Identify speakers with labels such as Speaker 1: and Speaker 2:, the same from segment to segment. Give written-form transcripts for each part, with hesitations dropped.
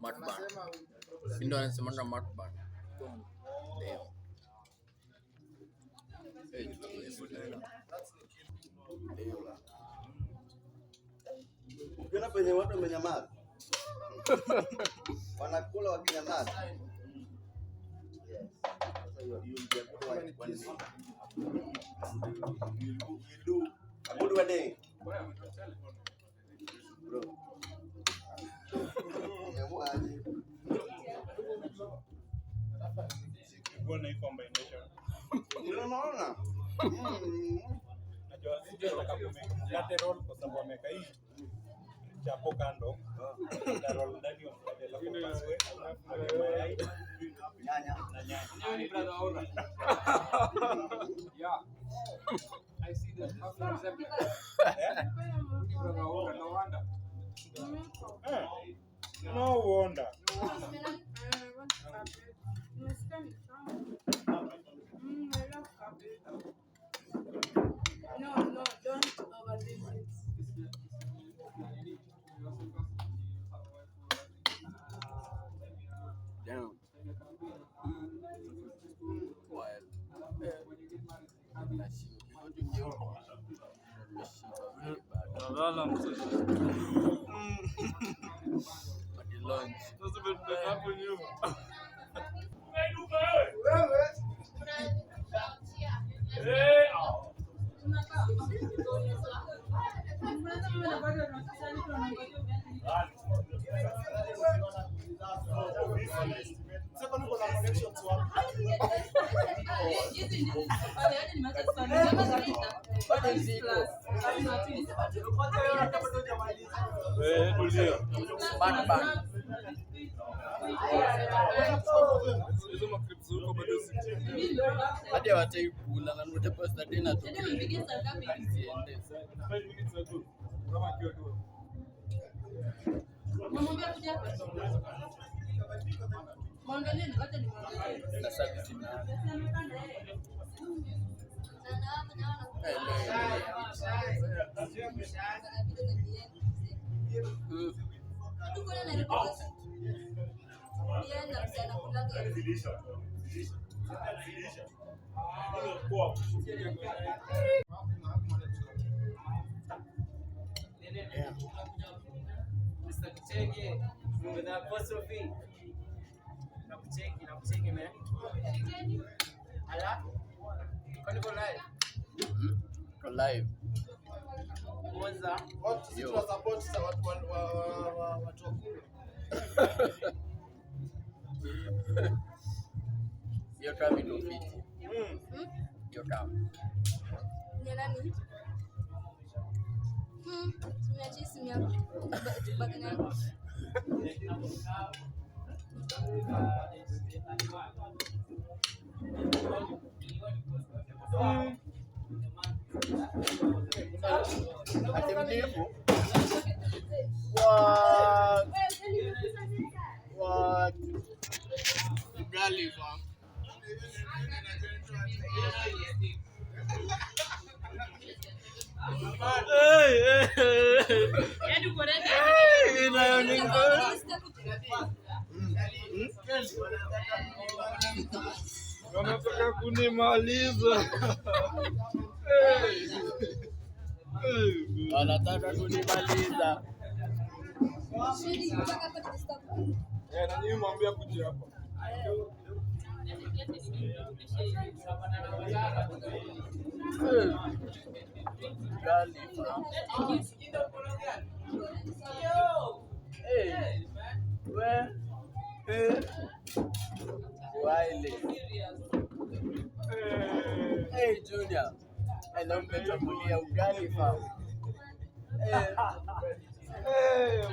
Speaker 1: Matban. Ndio anasemanga Matban. Ndio.
Speaker 2: Ukiona penye watu wamenyamaza. Wanakula wakinyamaza. Good wedding. Bro.
Speaker 3: Bwana hii combination.
Speaker 2: Unaona?
Speaker 3: Najua sije nataka roll kwa sababu ameka hii chapo kando. Na roll ndani ya mkate la kupaswe.
Speaker 2: Nyanya.
Speaker 4: Nani brother Aura? Yeah. I see that. Brother Aura, no wonder.
Speaker 3: No wonder.
Speaker 5: No, don't overdo it.
Speaker 1: Damn. Wild. Hadi wataikula na utapata tena tu.
Speaker 4: Mr. Kichege with apostrophe. Nakucheki man. Ala? Kwani uko live?
Speaker 1: Kwa live.
Speaker 4: Kwanza
Speaker 2: Yo. Support za watu wa kule.
Speaker 1: Hiyo kama ndio fiti. Hiyo kama.
Speaker 5: Ni nani? Tumeacha simu yako. Bagi yangu.
Speaker 1: Atimdifu. What? Ugali fam.
Speaker 3: Wanataka kunimaliza.
Speaker 1: Wanataka kunimaliza.
Speaker 3: Na nyinyi mwambie kuja hapa.
Speaker 1: Ugali fam. Wiley. Hey Junior. Hello mmetambulia ugali fam.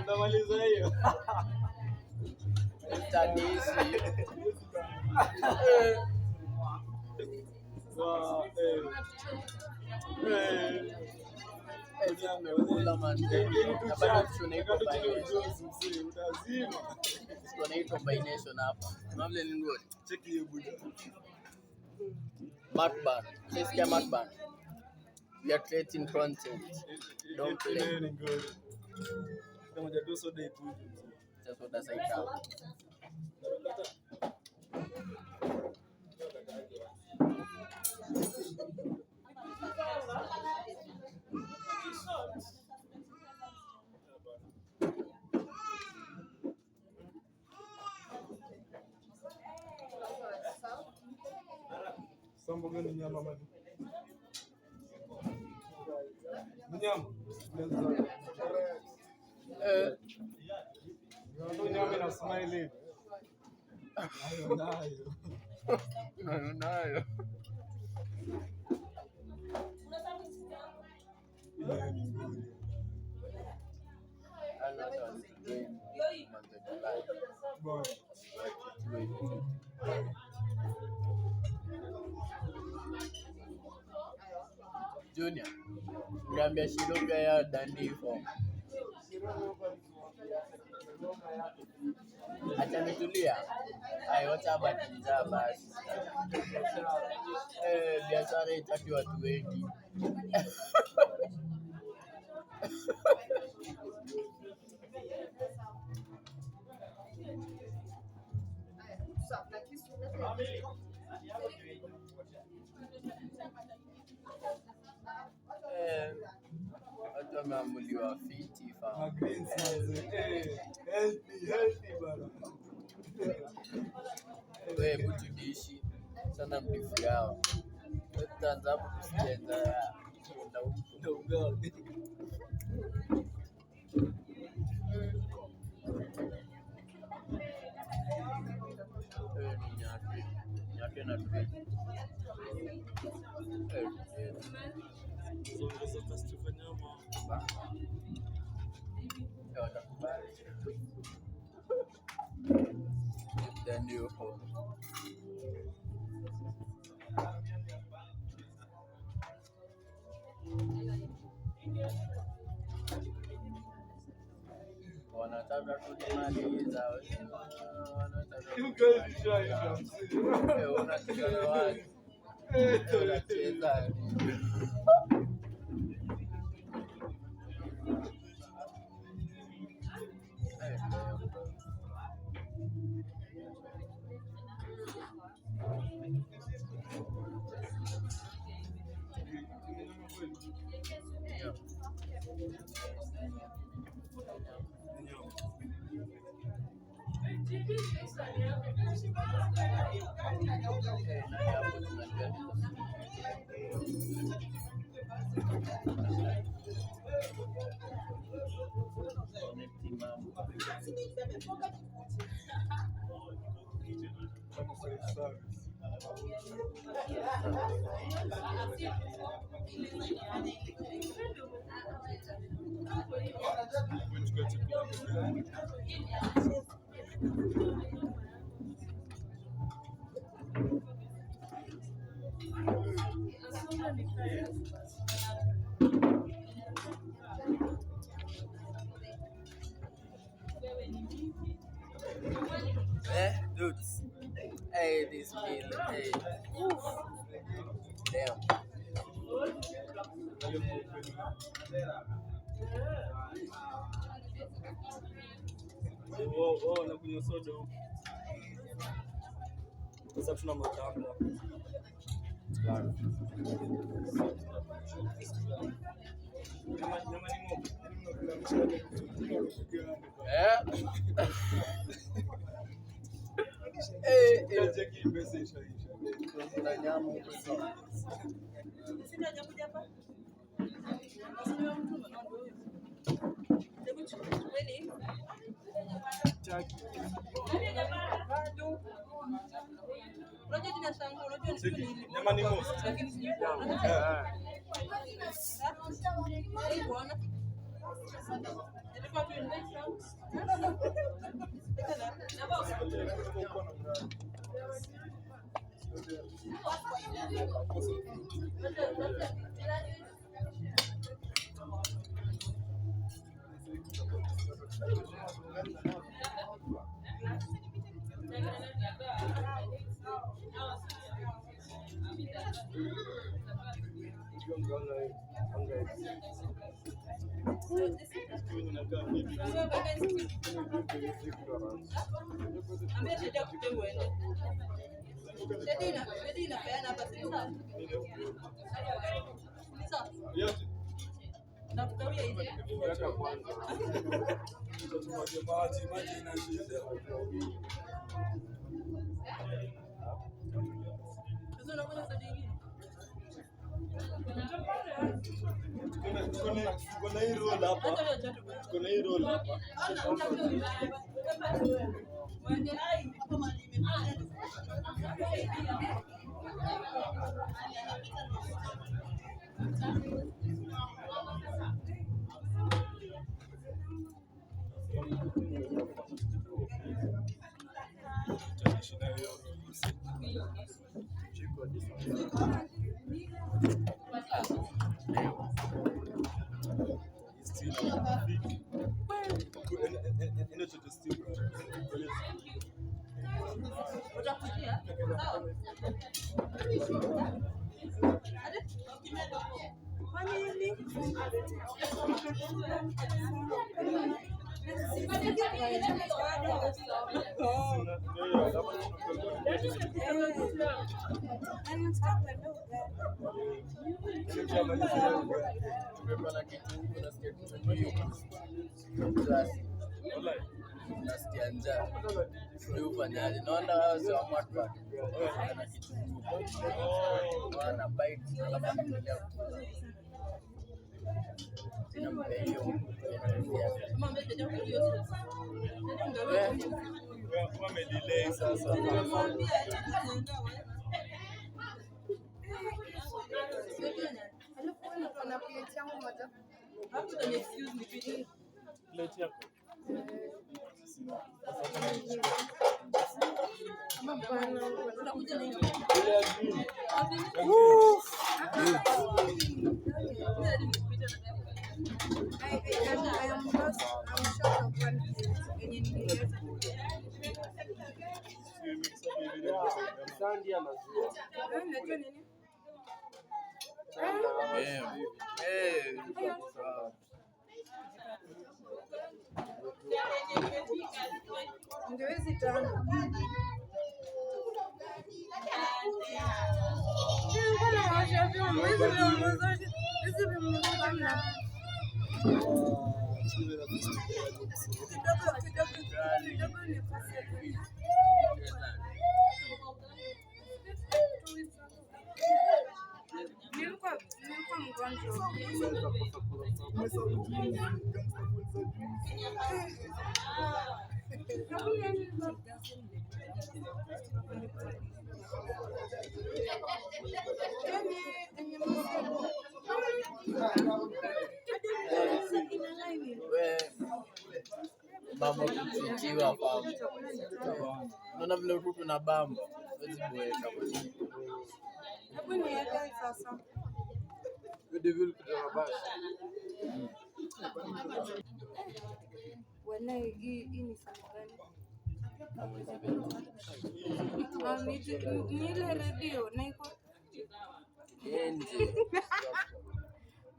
Speaker 3: Mnamaliza hiyo.
Speaker 1: Tadisi. Umekula mandeni na bado tunaitwa combination hapa. Mavile ni ndio.
Speaker 3: Cheki hiyo buda.
Speaker 1: Matban. Sikia Matban. We are creating content. Don't play.
Speaker 3: Kama jadoso dai tu.
Speaker 1: cha soda saika.
Speaker 3: Sambo gani nyama mali? Nyama. Nyama na smile.
Speaker 1: Nayo. Junior, niambia shiroga ya Danifo. Acha nitulia. Ai, wacha habari njaa basi. Biashara itaki watu wengi. Watu wameamuliwa fiti fam. Wewe butudishi sana mbifu yao. Tutaanza hapo kusikiza na ugali. Nyake na tuwe. Danifo. Wanataka kunimaliza. Unacheza wapi? Unacheza dudes. Hey, this meal. Hey. Damn.
Speaker 2: Nakunywa soda huko. Sasa tuna matamba.
Speaker 6: Ambia shida kutengo uende. Shida inapeana hapa si sawa? Ni sawa?
Speaker 3: Yote.
Speaker 6: Nakukawia hivi.
Speaker 2: Maji ina shida.
Speaker 6: Sasa unakuja sadi nyingine.
Speaker 2: Tuko na hii roll hapa.
Speaker 6: Hata leo tatu.
Speaker 2: Tuko na hii roll hapa.
Speaker 6: Mwende hapa mali imefanya. Utakutia? Sawa.
Speaker 1: Tumekuwa na kitunguu na sikia kitunguu hiyo klasi. Nasikia njaa. Sijui ufanyaje. Naona wao sio wamwatwa. Na kitunguu. Wana bite alafu anaendelea kukula. Inampea hiyo.
Speaker 6: Mama mbele ndio
Speaker 3: Wamedelay sasa.
Speaker 5: Kuna plate yangu moja.
Speaker 6: hapo kwenye excuse me pili.
Speaker 3: Plate yako.
Speaker 6: Unakuja na hiyo.
Speaker 5: I am lost. I'm short of one piece.
Speaker 2: Sandi ana maziwa.
Speaker 5: Unajua nini? Ndio hizi tano. Nilikuwa mgonjwa.
Speaker 1: Mama kuchitiwa famu. Naona vile ututu na bamba. Wezi kuweka.
Speaker 5: Hebu niweke sasa. Wallahi hii ni somo gani? Ni ile redio na iko
Speaker 1: Jenje.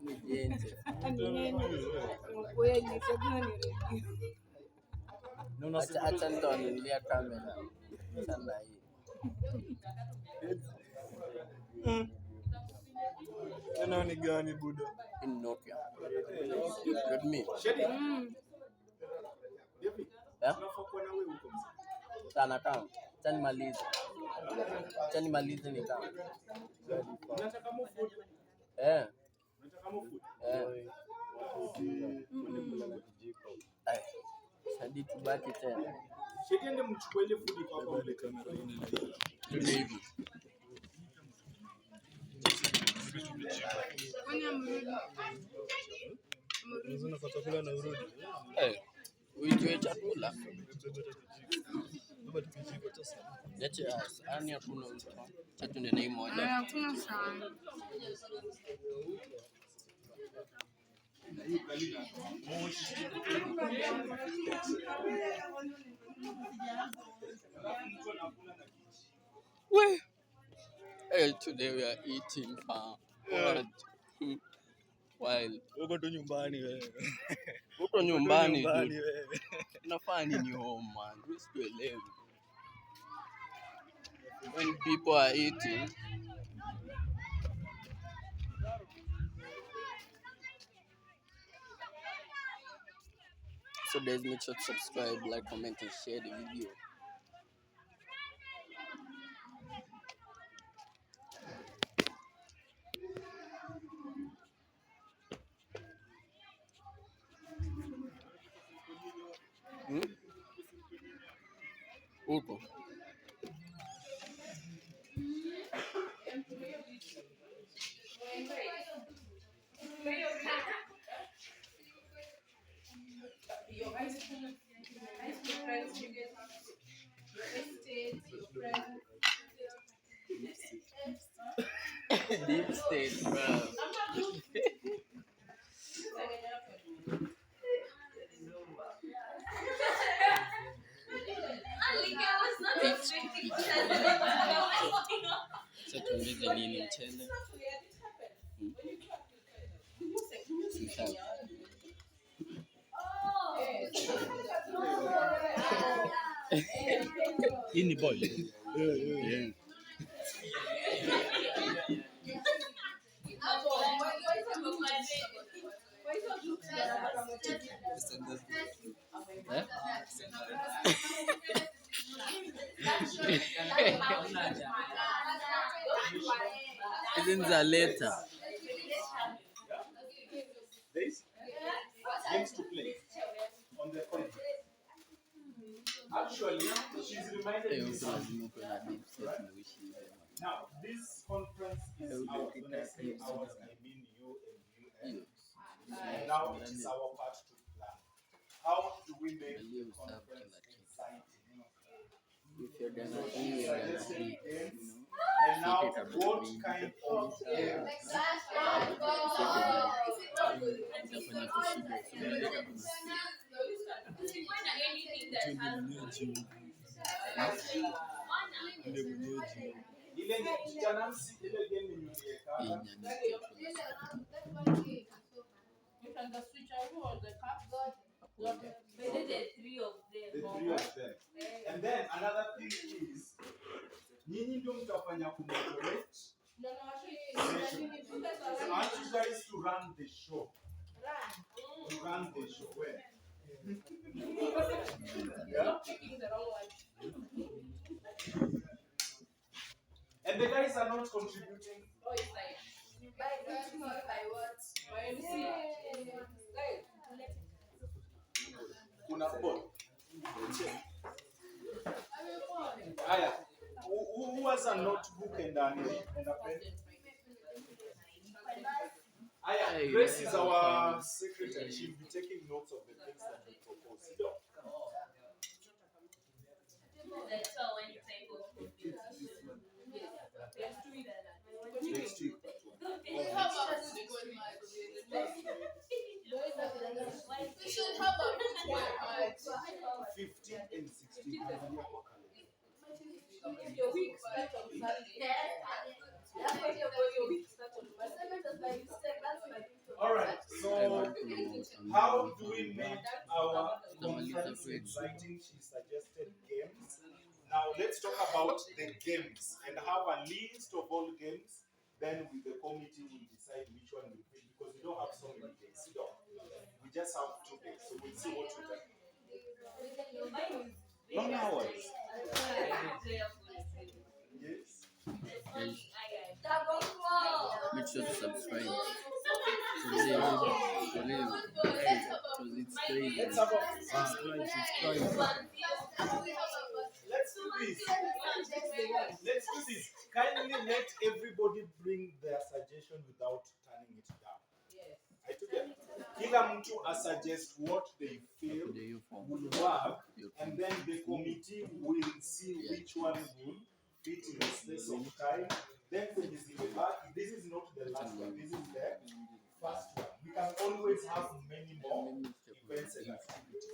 Speaker 1: Ni jenje.
Speaker 5: kweli, sema ni redio.
Speaker 1: Acha nitawanunulia kamera. Sana hii.
Speaker 2: Tena ni gani buda?
Speaker 1: In Nokia. With me. Yeah? Sana kama. Chani malize ni kama. Eh. Sadi tubaki tena.
Speaker 3: Shikende mchukue ile food kwa hapa mbele kamera
Speaker 1: Tule hivi.
Speaker 5: Kwani amrudi?
Speaker 2: Unaweza chakula na urudi.
Speaker 1: Uijue chakula.
Speaker 2: Baba tukijiko sasa.
Speaker 1: Yache ani hakuna mtu. Tatu ndio na moja.
Speaker 5: Hakuna sana.
Speaker 1: Hey, today we are eating farm. What? while
Speaker 7: Uko tu nyumbani wewe.
Speaker 1: uko nyumbani
Speaker 7: Nyumbani
Speaker 1: dude.
Speaker 7: wewe.
Speaker 1: Unafanya nini home man? Mimi sikuelewi. When people are eating, so guys, make sure to subscribe, like, comment, and share the video. Uko.
Speaker 6: Your ice cream friends, you get your estate, your friends.
Speaker 1: Deep state, bro. Sasa tuongeze nini mchele? Sisha. Hii ni boy. Yeah. Hizi za leta.
Speaker 3: This games to play on the conference. Actually, she's reminded me something. Now, this conference is ours. When I say ours, I mean you and you and and now it is our part to plan. How do we make the conference exciting?
Speaker 1: If you're gonna eat, you're gonna eat,
Speaker 3: And now, what kind of games? Ile chanamsi ile game niliweka.
Speaker 6: You can just switch over or the cup. The three of them.
Speaker 3: The three of them. And then another thing is, nyinyi ndio mtafanya kumoderate.
Speaker 6: No,
Speaker 3: So I want you guys to run the show. To run the show. Where? Yeah?
Speaker 6: picking the wrong one.
Speaker 3: And the guys are not contributing.
Speaker 6: Oh, it's like
Speaker 3: Kuna ball. Aya. Who has a notebook and a pen? Aya, Grace is our secretary. She'll be taking notes of the things that we propose. Sit down. Next week.
Speaker 5: We should have a
Speaker 3: 15 and 16.
Speaker 6: if your week starts on Sunday. That's why your week starts on Monday.
Speaker 3: Alright, so how do we make our conference exciting? She suggested games. Now let's talk about the games and have a list of all games. Then with the committee we'll decide which one we pick because we don't have so many days. We just have 2 days, so we'll see what we can. Long hours. Yes.
Speaker 1: Make sure to subscribe. It's crazy.
Speaker 3: Let's have a
Speaker 1: Subscribe.
Speaker 3: Let's do this. Let's do this. Kindly let everybody bring their suggestion without turning it down. I took it. Kila mtu suggest what they feel will work, and then the committee will see which one will fit in the space of time. Then when this is back, this is not the last one. This is the first one. We can always have many more events and activities.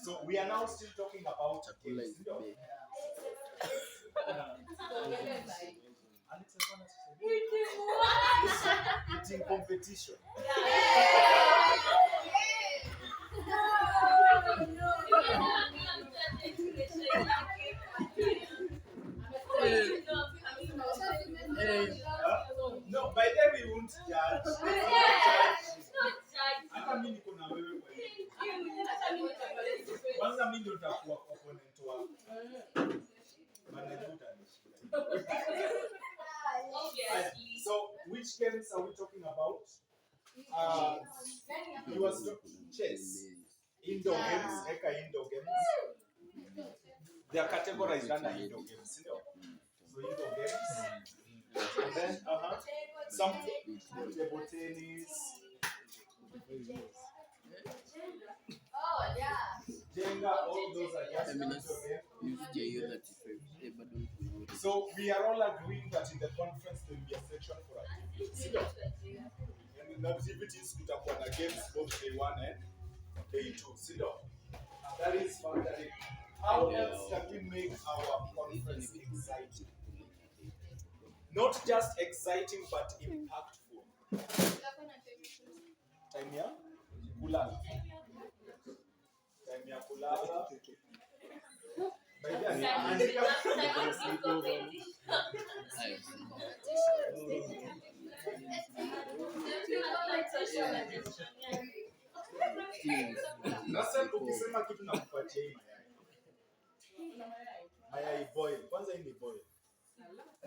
Speaker 3: So we are now still talking about games. Alex alikuwa anasema eating competition. No, by then we won't judge. Hata mimi niko na wewe kwa hiyo. Kwanza mimi ndio nitakuwa opponent wako. So, which games are we talking about? You was chess. Indoor games, indoor games. They are categorized under indoor games. So indoor games. And then some table tennis. Jenga, all those are just indoor games. So we are all agreeing that in the conference there will be a section for activities. And in activities we have games both day 1 and day 2. That is fantastic. How else can we make our conference exciting? Not just exciting but impactful. Time here? Kulala. Time here kulala. Sasa ukisema kitu nakupatia hii mayai. Mayai boil. Kwanza hii ni boil.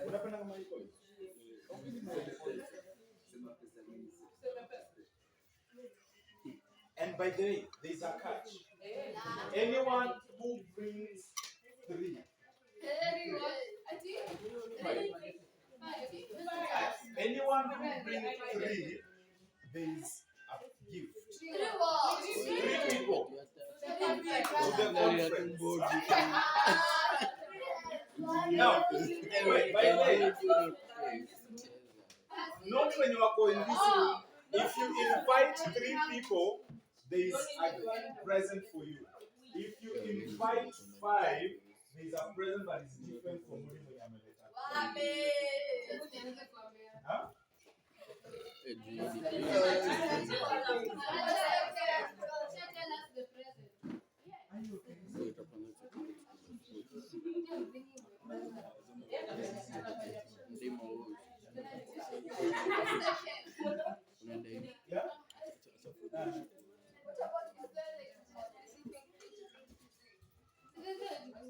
Speaker 3: Unapenda kama hii boil? And by the way, there is a catch. Anyone who brings 3. Anyone who brings 3, there is a gift. 3 people to the conference. Now, by the way, not when you are going this room. If you invite 3 people, there is a present for you. If you invite 5, there is a present that is different from what you have. Huh?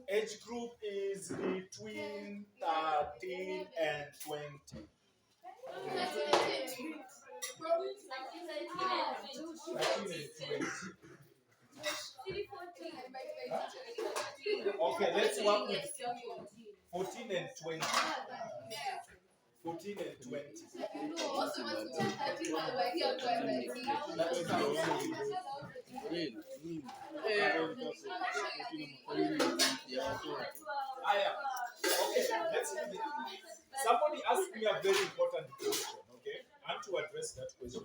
Speaker 3: Age group is between 13 and 20. 13 and 20. Okay, let's work with 14 and 20. 14 and 20. Okay, let's do this. Somebody asked me a very important question, okay? And to address that question.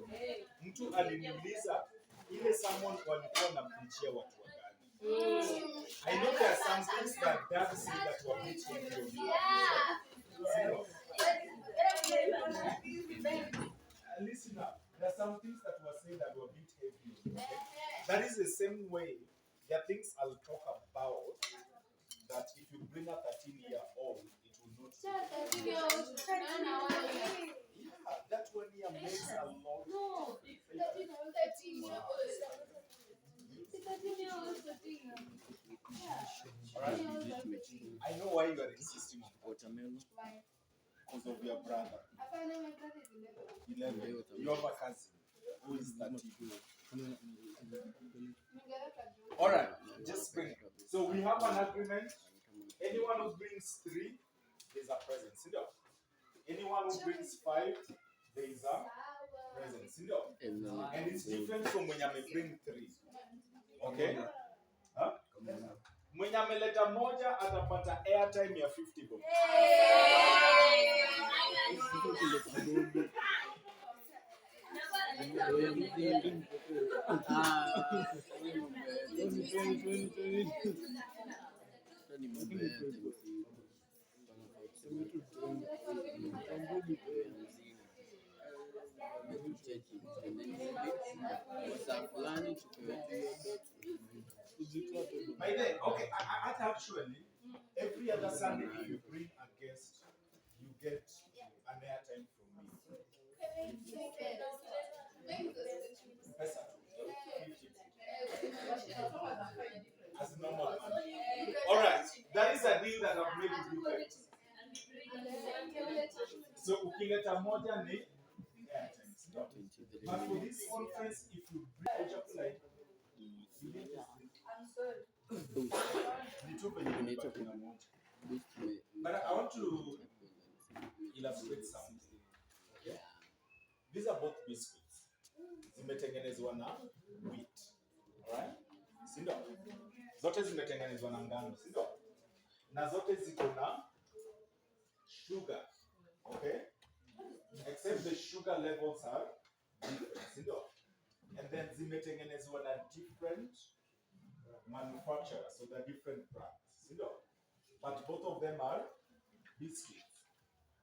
Speaker 3: Mtu aliniuliza ile someone walikuwa na preachia watu wa gani. I know there are some things that Dad said that were preaching to you. Listen up. There are some things that were said that were a bit heavy. Okay? That is the same way. There are things I'll talk about that if you bring a 13-year-old, it will not. Yeah, that 1 year makes a lot. No, 13 years. Alright. I know why you are insisting on watermelon. Because of your brother. 11. You have a cousin who is 13. Alright, just bring it. So we have an agreement. Anyone who brings 3, there is a present. Sit down. Anyone who brings 5, there is a present. Sit down. And it's different from when you may bring 3. Okay? Huh? Mwenye ameleta moja atapata airtime ya 50 bob.
Speaker 1: Saa fulani tukiwe tu hiyo
Speaker 3: By then, okay, actually, every other Sunday, if you bring a guest, you get an airtime from me. Pesa tu, 50. As normal money. All right, that is a deal that I've made with you guys. So, ukileta moja ni airtime. But for this conference, if you bring chocolate, but I want to illustrate something. These are both biscuits. Zimetengenezwa na wheat. Alright? Sindo? Zote zimetengenezwa na ngano. Sindo? Na zote ziko na sugar. Okay? Except the sugar levels are different. Sindo? And then zimetengenezwa na different manufacturers, so they're different brands. Sindo? But both of them are biscuits.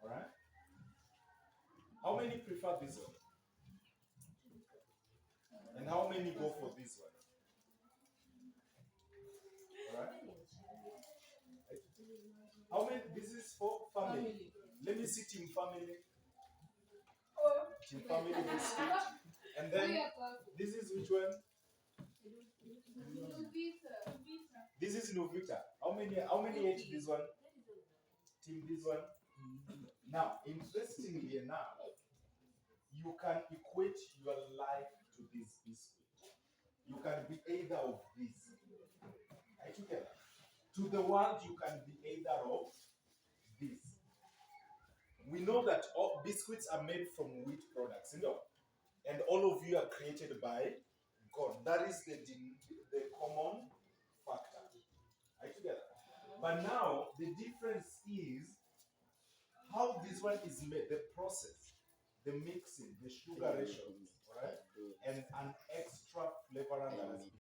Speaker 3: Alright? How many prefer this one? And how many go for this one? Alright? How many? This is for family. Let me see team family. Team family biscuit. And then this is which one? This is Novita. How many ate this one? Team this one. Now, interestingly enough, you can equate your life to this biscuit. You can be either of these. Are you together? To the world, you can be either of this. We know that all biscuits are made from wheat products, you know, and all of you are created by God. That is the common factor. Are you together? But now, the difference is how this one is made, the process, the mixing, the sugar ratios, right? And an extra flavorant that has been